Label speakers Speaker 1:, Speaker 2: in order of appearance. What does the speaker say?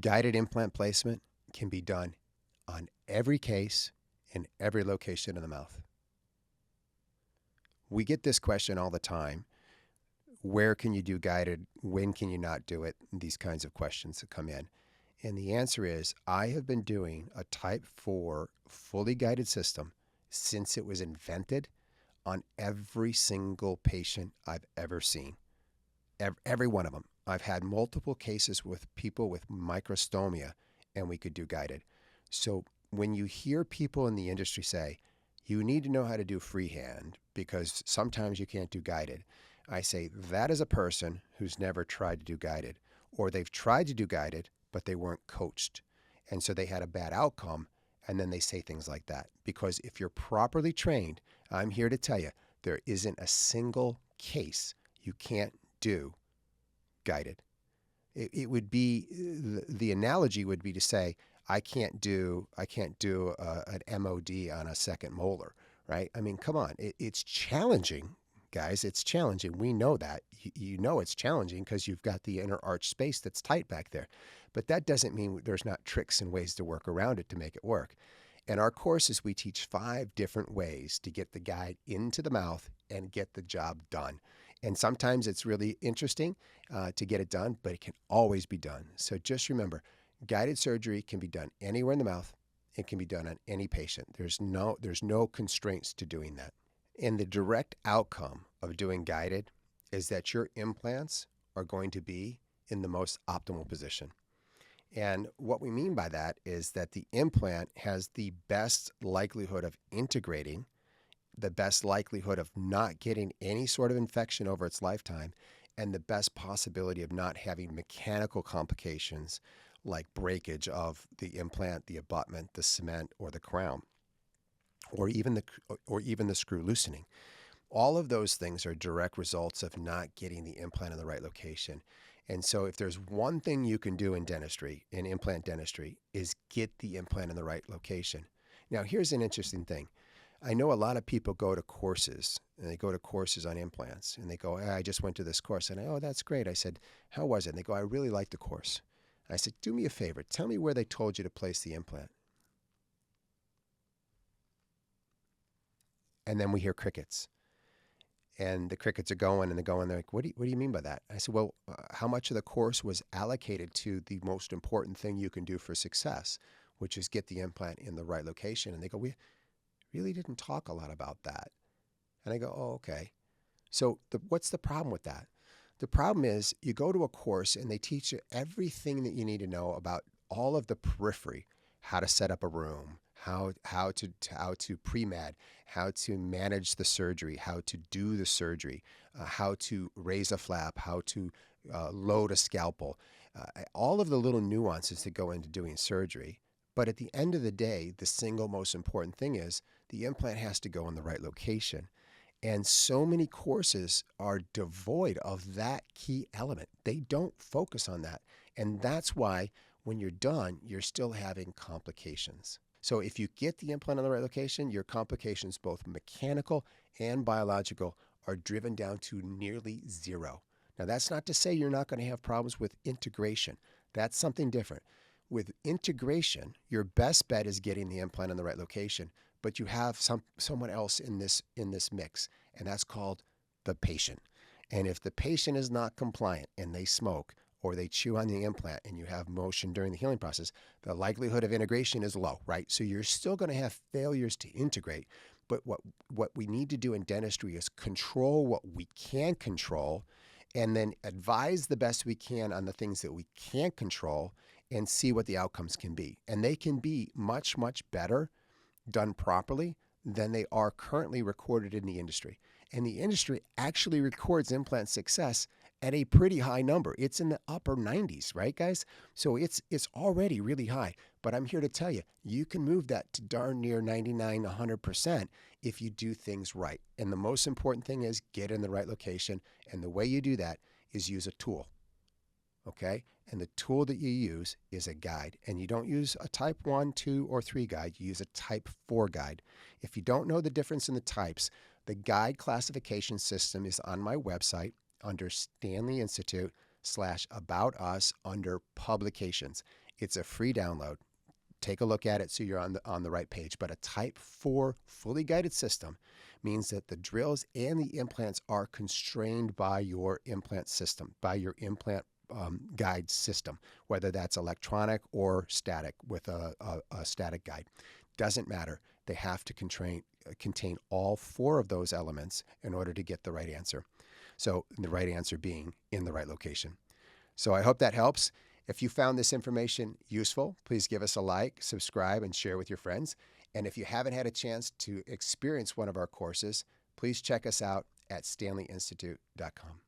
Speaker 1: Guided implant placement can be done on every case in every location of the mouth. We get this question all the time. Where can you do guided? When can you not do it? These kinds of questions that come in. And the answer is I have been doing a type 4 fully guided system since it was invented on every single patient I've ever seen. Every one of them. I've had multiple cases with people with microstomia, and we could do guided. So when you hear people in the industry say, you need to know how to do freehand because sometimes you can't do guided, I say that is a person who's never tried to do guided, or they've tried to do guided, but they weren't coached. And so they had a bad outcome, and then they say things like that. Because if you're properly trained, I'm here to tell you, there isn't a single case you can't do guided. It would be, the analogy would be to say, I can't do an MOD on a second molar, right? I mean, come on, it's challenging, guys. It's challenging. We know that. You know it's challenging because you've got the inner arch space that's tight back there. But that doesn't mean there's not tricks and ways to work around it to make it work. In our courses, we teach 5 different ways to get the guide into the mouth and get the job done. And sometimes it's really interesting to get it done, but it can always be done. So just remember, guided surgery can be done anywhere in the mouth. It can be done on any patient. There's no constraints to doing that. And the direct outcome of doing guided is that your implants are going to be in the most optimal position. And what we mean by that is that the implant has the best likelihood of integrating, the best likelihood of not getting any sort of infection over its lifetime, and the best possibility of not having mechanical complications like breakage of the implant, the abutment, the cement, or the crown, or even the screw loosening. All of those things are direct results of not getting the implant in the right location. And so if there's one thing you can do in dentistry, in implant dentistry, is get the implant in the right location. Now, here's an interesting thing. I know a lot of people go to courses, and they go to courses on implants, and they go, I just went to this course. And oh, that's great. I said, how was it? And they go, I really liked the course. I said, do me a favor. Tell me where they told you to place the implant. And then we hear crickets. And the crickets are going, and they're like, what do you mean by that? I said, well, how much of the course was allocated to the most important thing you can do for success, which is get the implant in the right location? And they go, we really didn't talk a lot about that. And I go, oh, okay. So what's the problem with that? The problem is you go to a course and they teach you everything that you need to know about all of the periphery, how to set up a room, how to pre-med, how to manage the surgery, how to do the surgery, how to raise a flap, how to load a scalpel, all of the little nuances that go into doing surgery. But at the end of the day, the single most important thing is the implant has to go in the right location. And so many courses are devoid of that key element. They don't focus on that. And that's why when you're done, you're still having complications. So if you get the implant in the right location, your complications, both mechanical and biological, are driven down to nearly zero. Now, that's not to say you're not going to have problems with integration. That's something different. With integration, your best bet is getting the implant in the right location, but you have someone else in this mix, and that's called the patient. And if the patient is not compliant and they smoke, or they chew on the implant and you have motion during the healing process, the likelihood of integration is low, right? So you're still going to have failures to integrate. But what we need to do in dentistry is control what we can control, and then advise the best we can on the things that we can't control and see what the outcomes can be. And they can be much, much better done properly than they are currently recorded in the industry. And the industry actually records implant success at a pretty high number. It's in the upper 90s, right, guys? So it's already really high. But I'm here to tell you, you can move that to darn near 99, 100% if you do things right. And the most important thing is get in the right location. And the way you do that is use a tool, okay? And the tool that you use is a guide. And you don't use a type 1, 2, or 3 guide. You use a type 4 guide. If you don't know the difference in the types, the guide classification system is on my website under Stanley Institute /About Us under Publications. It's a free download. Take a look at it so you're on the right page. But a Type 4 fully guided system means that the drills and the implants are constrained by your implant system, by your implant guide system, whether that's electronic or static with a static guide. Doesn't matter. They have to contain all 4 of those elements in order to get the right answer. So the right answer being in the right location. So I hope that helps. If you found this information useful, please give us a like, subscribe, and share with your friends. And if you haven't had a chance to experience one of our courses, please check us out at stanleyinstitute.com.